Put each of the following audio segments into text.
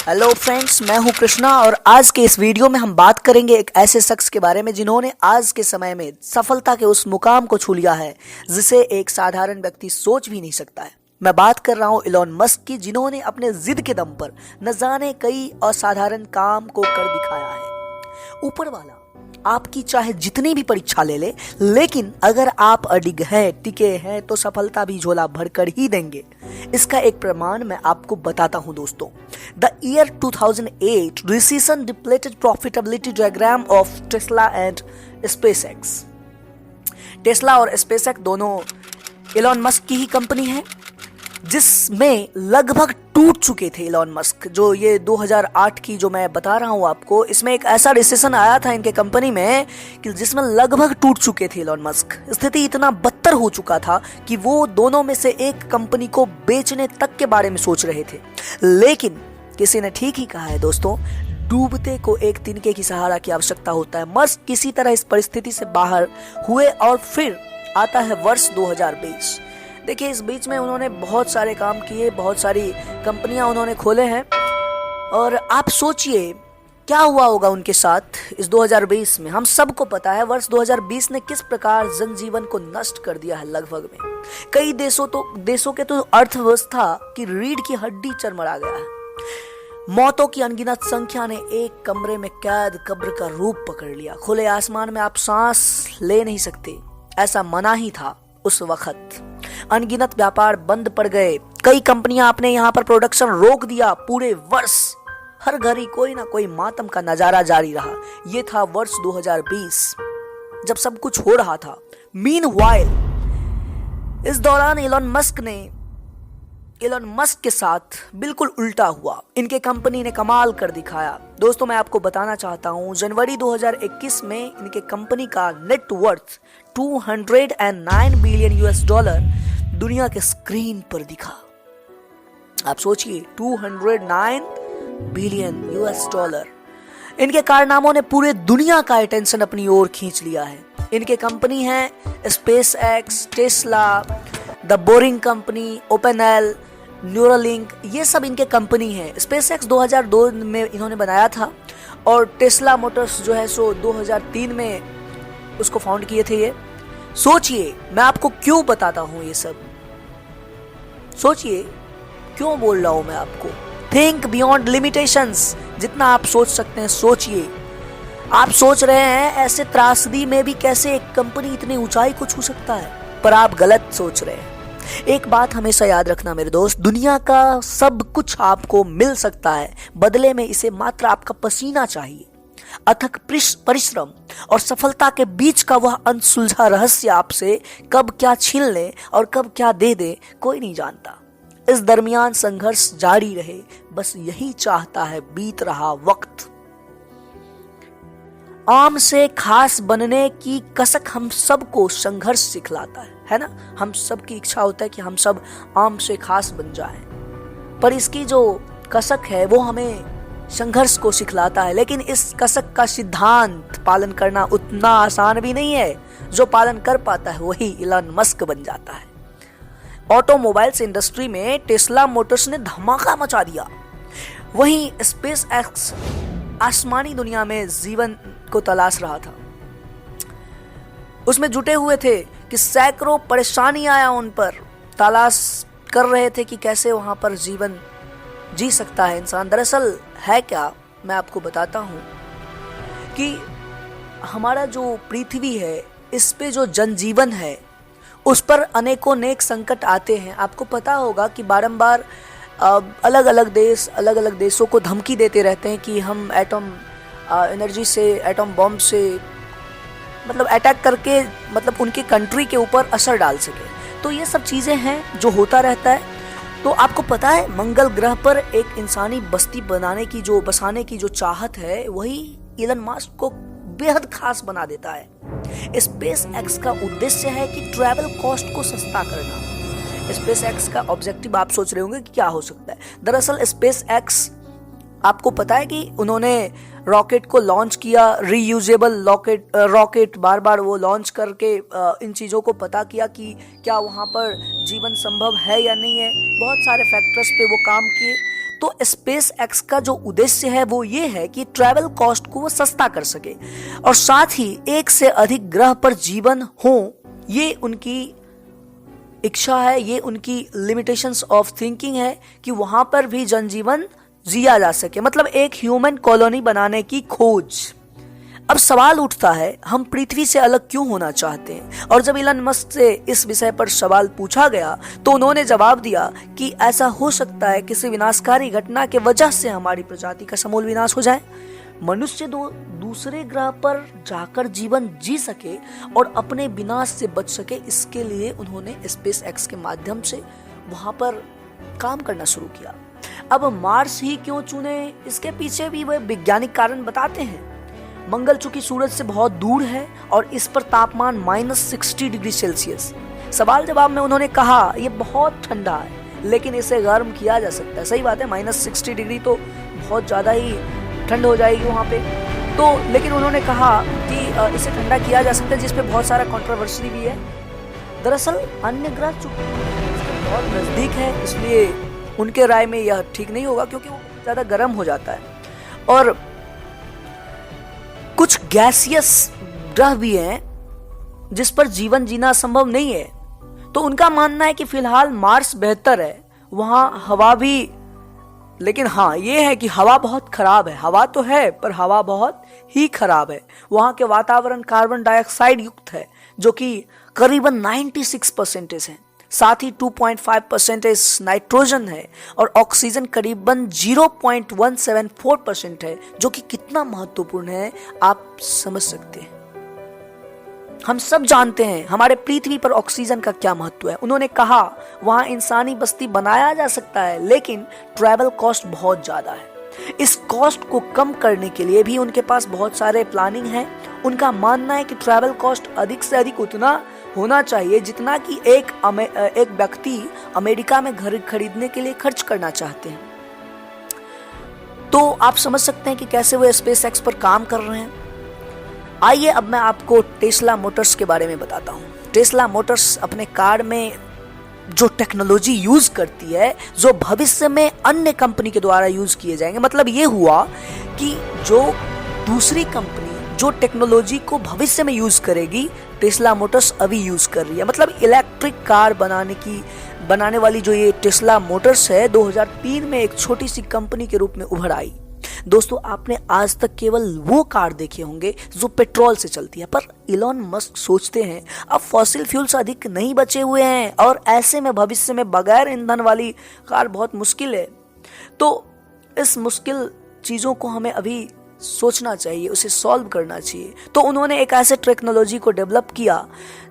Hello friends, मैं हूं कृष्णा और आज के इस वीडियो में हम बात करेंगे एक ऐसे शख्स के बारे में जिन्होंने आज के समय में सफलता के उस मुकाम को छू लिया है जिसे एक साधारण व्यक्ति सोच भी नहीं सकता है। मैं बात कर रहा हूं इलॉन मस्क की, जिन्होंने अपने जिद के दम पर न जाने कई असाधारण काम को कर दिखाया है। ऊपर वाला आपकी चाहे जितनी भी परीक्षा ले ले, लेकिन अगर आप अडिग हैं, टिके हैं, तो सफलता भी झोला भरकर ही देंगे। इसका एक प्रमाण मैं आपको बताता हूं दोस्तों। The year 2008 recession depleted profitability diagram of Tesla and SpaceX. Tesla और स्पेसएक्स दोनों इलॉन मस्क की ही कंपनी है, जिसमें लगभग टूट चुके थे इलॉन मस्क। जो ये 2008 की जो मैं बता रहा हूं आपको, इसमें एक ऐसा रिसेशन आया था इनके कंपनी में कि जिसमें लगभग टूट चुके थे इलॉन मस्क। स्थिति इतना बदतर हो चुका था कि वो दोनों में से एक कंपनी को बेचने तक के बारे में सोच रहे थे। लेकिन किसी ने ठीक ही कहा है दोस्तों, डूबते को एक तिनके की सहारा की आवश्यकता होता है। मस्क किसी तरह इस परिस्थिति से बाहर हुए और फिर आता है वर्ष 2020। देखिए, इस बीच में उन्होंने बहुत सारे काम किए, बहुत सारी कंपनियां उन्होंने खोले हैं, और आप सोचिए क्या हुआ होगा उनके साथ इस 2020 में। हम सबको पता है वर्ष 2020 ने किस प्रकार जनजीवन को नष्ट कर दिया है। लगभग में कई देशों के तो अर्थव्यवस्था की रीढ़ की हड्डी चरमरा गया है। मौतों की अनगिनत संख्या ने एक कमरे में कैद कब्र का रूप पकड़ लिया। खुले आसमान में आप सांस ले नहीं सकते, ऐसा मना ही था उस वक्त। अनगिनत व्यापार बंद पड़ गए। कई कंपनियां आपने यहां पर प्रोडक्शन रोक दिया। पूरे वर्ष हर घड़ी कोई ना कोई मातम का नजारा जारी रहा। यह था वर्ष 2020 जब सब कुछ हो रहा था। मीनवाइल इस दौरान इलॉन मस्क के साथ बिल्कुल उल्टा हुआ। इनके कंपनी ने कमाल कर दिखाया। दोस्तों, मैं आपको बताना चाहता हूं, जनवरी 2021 में इनके कंपनी का नेटवर्थ 209 बिलियन US$ दुनिया के स्क्रीन पर दिखा। आप सोचिए, 209 बिलियन US$। इनके कारनामों ने पूरे दुनिया का अटेंशन अपनी ओर खींच लिया है। इनके कंपनी है SpaceX, Tesla, the Boring Company, OpenAI, Neuralink, ये सब इनके कंपनी है। स्पेसएक्स 2002 में इन्होंने बनाया था और टेस्ला मोटर्स जो है सो 2003 में उसको फाउंड किए थे। ये सोचिए, मैं आपको क्यों बताता हूं ये सब। सोचिए क्यों बोल रहा हूं मैं आपको। Think beyond limitations. जितना आप सोच सकते हैं सोचिए। आप सोच रहे हैं ऐसे त्रासदी में भी कैसे एक कंपनी इतनी ऊंचाई को छू सकता है, पर आप गलत सोच रहे हैं। एक बात हमेशा याद रखना मेरे दोस्त, दुनिया का सब कुछ आपको मिल सकता है, बदले में इसे मात्र आपका पसीना चाहिए। अथक परिश्रम और सफलता के बीच का वह अनसुलझा रहस्य आपसे कब क्या छीन ले और कब क्या दे दे, कोई नहीं जानता। इस दरमियान संघर्ष जारी रहे, बस यही चाहता है बीत रहा वक्त। आम से खास बनने की कसक हम सबको संघर्ष सिखलाता है ना। हम सब की इच्छा होता है कि हम सब आम से खास बन जाएं, पर इसकी जो कसक है वो हमें संघर्ष को सिखलाता है। लेकिन इस कसक का सिद्धांत पालन करना उतना आसान भी नहीं है। जो पालन कर पाता है वही इलॉन मस्क बन जाता है। ऑटोमोबाइल्स इंडस्ट्री में टेस्ला मोटर्स ने धमाका मचा दिया। वहीं स्पेसएक्स आसमानी दुनिया में जीवन को तलाश रहा था। उसमें जुटे हुए थे कि सैकड़ों परेशानी आया उन पर, तलाश कर रहे थे कि कैसे वहां पर जीवन जी सकता है इंसान। दरअसल है क्या, मैं आपको बताता हूं कि हमारा जो पृथ्वी है, इस पे जो जनजीवन है, उस पर अनेकों नेक संकट आते हैं। आपको पता होगा कि बारंबार अलग अलग देशों को धमकी देते रहते हैं कि हम एटम एनर्जी से, एटम बॉम्ब से मतलब अटैक करके मतलब उनकी कंट्री के ऊपर असर डाल सके। तो ये सब चीज़ें हैं जो होता रहता है। तो आपको पता है, मंगल ग्रह पर एक इंसानी बस्ती बसाने की जो चाहत है, वही इलन मस्क को बेहद खास बना देता है। स्पेसएक्स का उद्देश्य है कि ट्रैवल कॉस्ट को सस्ता करना। स्पेसएक्स का ऑब्जेक्टिव आप सोच रहे होंगे कि क्या हो सकता है। दरअसल स्पेसएक्स, आपको पता है कि उन्होंने रॉकेट को लॉन्च किया, रीयूजेबल रॉकेट बार बार वो लॉन्च करके इन चीज़ों को पता किया कि क्या वहाँ पर जीवन संभव है या नहीं है। बहुत सारे फैक्टर्स पे वो काम किए। तो स्पेस एक्स का जो उद्देश्य है वो ये है कि ट्रैवल कॉस्ट को वो सस्ता कर सके और साथ ही एक से अधिक ग्रह पर जीवन हो, ये उनकी इच्छा है, ये उनकी लिमिटेशंस ऑफ थिंकिंग है कि वहां पर भी जनजीवन जिया जा सके, मतलब एक ह्यूमन कॉलोनी बनाने की खोज। अब सवाल उठता है, हम पृथ्वी से अलग क्यों होना चाहते हैं? और जब इलन मस्क से इस विषय पर सवाल पूछा गया तो उन्होंने जवाब दिया कि ऐसा हो सकता है किसी विनाशकारी घटना के वजह से हमारी प्रजाति का समूल विनाश हो जाए, मनुष्य दूसरे ग्रह पर जाकर जीवन जी सके और अपने विनाश से बच सके। इसके लिए उन्होंने स्पेस एक्स के माध्यम से वहां पर काम करना शुरू किया। अब मार्स ही क्यों चुने, इसके पीछे भी वह वैज्ञानिक कारण बताते हैं। मंगल चूंकि सूरज से बहुत दूर है और इस पर तापमान -60 डिग्री सेल्सियस। सवाल जवाब में उन्होंने कहा यह बहुत ठंडा है लेकिन इसे गर्म किया जा सकता है। सही बात है, -60 डिग्री तो बहुत ज्यादा ही ठंड हो जाएगी वहां पे। तो लेकिन उन्होंने कहा कि इसे ठंडा किया जा सकता है, जिसपे बहुत सारा कंट्रोवर्सी भी है। दरअसल अन्य ग्रह चूंकि बहुत नजदीक है, इसलिए उनके राय में यह ठीक नहीं होगा क्योंकि वो ज्यादा गर्म हो जाता है। और कुछ गैसियस ग्रह भी हैं जिस पर जीवन जीना संभव नहीं है, तो उनका मानना है कि फिलहाल मार्स बेहतर है, वहां हवा भी, लेकिन हाँ ये है कि हवा बहुत खराब है। हवा तो है पर हवा बहुत ही खराब है। वहां के वातावरण कार्बन डाइऑक्साइड युक्त है जो कि करीबन 96% है। साथ ही 2.5% नाइट्रोजन है और ऑक्सीजन करीबन 0.174% है, जो कि कितना महत्वपूर्ण है आप समझ सकते हैं। हम सब जानते हैं हमारे पृथ्वी पर ऑक्सीजन का क्या महत्व है। उन्होंने कहा वहां इंसानी बस्ती बनाया जा सकता है लेकिन ट्रैवल कॉस्ट बहुत ज्यादा है। इस कॉस्ट को कम करने के लिए भी उनके पास बहुत सारे प्लानिंग है। उनका मानना है कि ट्रैवल कॉस्ट अधिक से अधिक उतना होना चाहिए जितना कि एक व्यक्ति अमेरिका में घर खरीदने के लिए खर्च करना चाहते हैं। तो आप समझ सकते हैं कि कैसे वो स्पेस एक्स पर काम कर रहे हैं। आइए अब मैं आपको टेस्ला मोटर्स के बारे में बताता हूँ। टेस्ला मोटर्स अपने कार में जो टेक्नोलॉजी यूज करती है जो भविष्य में अन्य कंपनी के द्वारा यूज किए जाएंगे। मतलब ये हुआ कि जो दूसरी कंपनी जो टेक्नोलॉजी को भविष्य में यूज करेगी, टेस्ला मोटर्स अभी यूज कर रही है। मतलब इलेक्ट्रिक कार बनाने वाली जो ये टेस्ला मोटर्स है 2003 में एक छोटी सी कंपनी के रूप में उभर आई। दोस्तों आपने आज तक केवल वो कार देखे होंगे जो पेट्रोल से चलती है, पर इलॉन मस्क सोचते हैं अब फॉसिल फ्यूल्स अधिक नहीं बचे हुए हैं और ऐसे में भविष्य में बगैर ईंधन वाली कार बहुत मुश्किल है। तो इस मुश्किल चीजों को हमें अभी सोचना चाहिए, उसे सॉल्व करना चाहिए। तो उन्होंने एक ऐसे टेक्नोलॉजी को डेवलप किया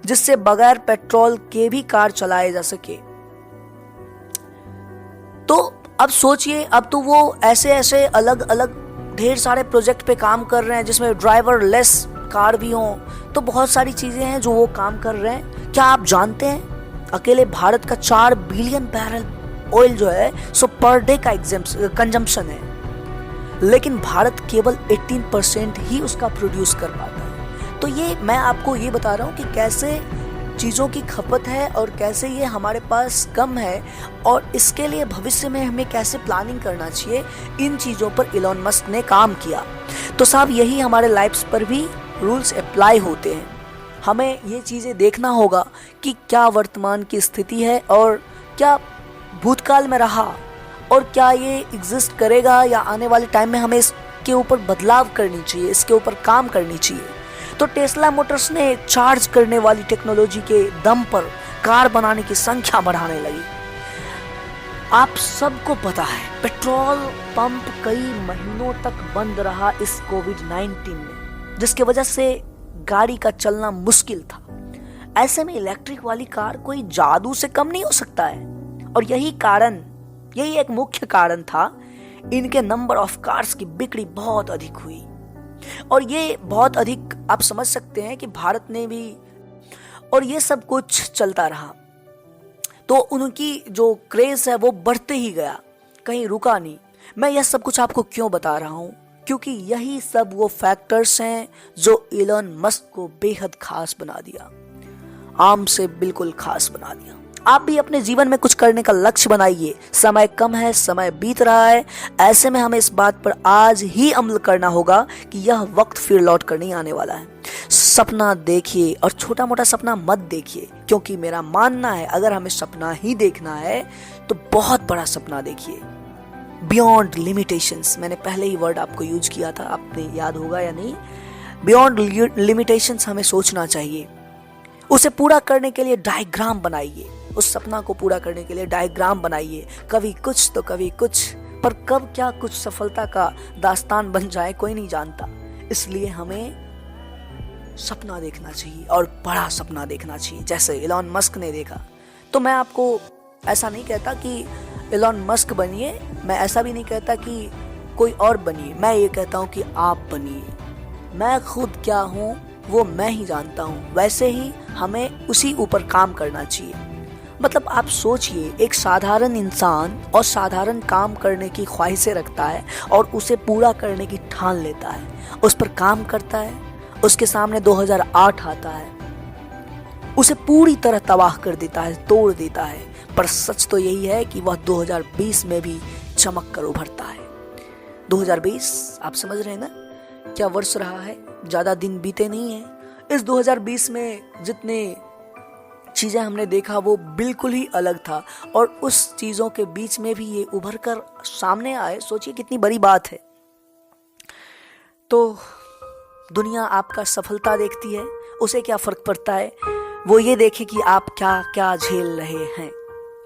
जिससे बगैर पेट्रोल के भी कार चलाए जा सके। तो अब सोचिए, अब तो वो ऐसे अलग अलग ढेर सारे प्रोजेक्ट पे काम कर रहे हैं जिसमें ड्राइवर लेस कार भी हो। तो बहुत सारी चीजें हैं जो वो काम कर रहे हैं। क्या आप जानते हैं अकेले भारत का 4 बिलियन बैरल ऑयल जो है सो पर डे का कंजम्पशन है, लेकिन भारत केवल 18% ही उसका प्रोड्यूस कर पाता है। तो ये मैं आपको ये बता रहा हूँ कि कैसे चीज़ों की खपत है और कैसे ये हमारे पास कम है और इसके लिए भविष्य में हमें कैसे प्लानिंग करना चाहिए। इन चीज़ों पर इलॉन मस्क ने काम किया। तो साहब यही हमारे लाइफ्स पर भी रूल्स अप्लाई होते हैं। हमें ये चीज़ें देखना होगा कि क्या वर्तमान की स्थिति है और क्या भूतकाल में रहा और क्या ये एग्जिस्ट करेगा या आने वाले टाइम में हमें इसके ऊपर बदलाव करनी चाहिए, इसके ऊपर काम करनी चाहिए। तो टेस्ला मोटर्स ने चार्ज करने वाली टेक्नोलॉजी के दम पर कार बनाने की संख्या बढ़ाने लगी। आप सबको पता है पेट्रोल पंप कई महीनों तक बंद रहा इस कोविड-19 में, जिसकी वजह से गाड़ी का चलना मुश्किल था। ऐसे में इलेक्ट्रिक वाली कार कोई जादू से कम नहीं हो सकता है और यही एक मुख्य कारण था। इनके नंबर ऑफ कार्स की बिक्री बहुत अधिक हुई और ये बहुत अधिक आप समझ सकते हैं कि भारत ने भी, और ये सब कुछ चलता रहा तो उनकी जो क्रेज है वो बढ़ते ही गया, कहीं रुका नहीं। मैं यह सब कुछ आपको क्यों बता रहा हूं, क्योंकि यही सब वो फैक्टर्स हैं जो इलॉन मस्क को बेहद खास बना दिया, आम से बिल्कुल खास बना दिया। आप भी अपने जीवन में कुछ करने का लक्ष्य बनाइए। समय कम है, समय बीत रहा है। ऐसे में हमें इस बात पर आज ही अमल करना होगा कि यह वक्त फिर लौट कर नहीं आने वाला है। सपना देखिए और छोटा मोटा सपना मत देखिए, क्योंकि मेरा मानना है अगर हमें सपना ही देखना है तो बहुत बड़ा सपना देखिए। बियॉन्ड लिमिटेशंस, मैंने पहले ही वर्ड आपको यूज किया था, आपने याद होगा या नहीं। बियॉन्ड लिमिटेशंस हमें सोचना चाहिए। उसे पूरा करने के लिए डायग्राम बनाइए। उस सपना को पूरा करने के लिए डायग्राम बनाइए। कभी कुछ तो कभी कुछ, पर कब क्या कुछ सफलता का दास्तान बन जाए कोई नहीं जानता। इसलिए हमें सपना देखना चाहिए और बड़ा सपना देखना चाहिए, जैसे इलॉन मस्क ने देखा। तो मैं आपको ऐसा नहीं कहता कि इलॉन मस्क बनिए, मैं ऐसा भी नहीं कहता कि कोई और बनिए, मैं ये कहता हूँ कि आप बनिए। मैं खुद क्या हूँ वो मैं ही जानता हूँ, वैसे ही हमें उसी ऊपर काम करना चाहिए। मतलब आप सोचिए, एक साधारण इंसान और साधारण काम करने की ख्वाहिशें रखता है और उसे पूरा करने की ठान लेता है, उस पर काम करता है, उसके सामने 2008 आता है, उसे पूरी तरह तबाह कर देता है, तोड़ देता है। पर सच तो यही है कि वह 2020 में भी चमक कर उभरता है। 2020 आप समझ रहे हैं ना क्या वर्ष रहा है, ज्यादा दिन बीते नहीं है। इस 2020 में जितने चीजें हमने देखा वो बिल्कुल ही अलग था, और उस चीजों के बीच में भी ये उभर कर सामने आए, सोचिए कितनी बड़ी बात है। तो दुनिया आपका सफलता देखती है, उसे क्या फर्क पड़ता है, वो ये देखे कि आप क्या क्या झेल रहे हैं।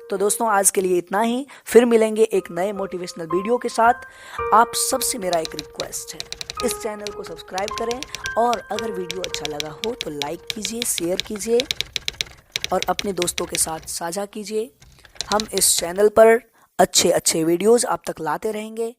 तो दोस्तों आज के लिए इतना ही, फिर मिलेंगे एक नए मोटिवेशनल वीडियो के साथ। आप सबसे मेरा एक रिक्वेस्ट है, इस चैनल को सब्सक्राइब करें, और अगर वीडियो अच्छा लगा हो तो लाइक कीजिए, शेयर कीजिए और अपने दोस्तों के साथ साझा कीजिए। हम इस चैनल पर अच्छे अच्छे वीडियोस आप तक लाते रहेंगे।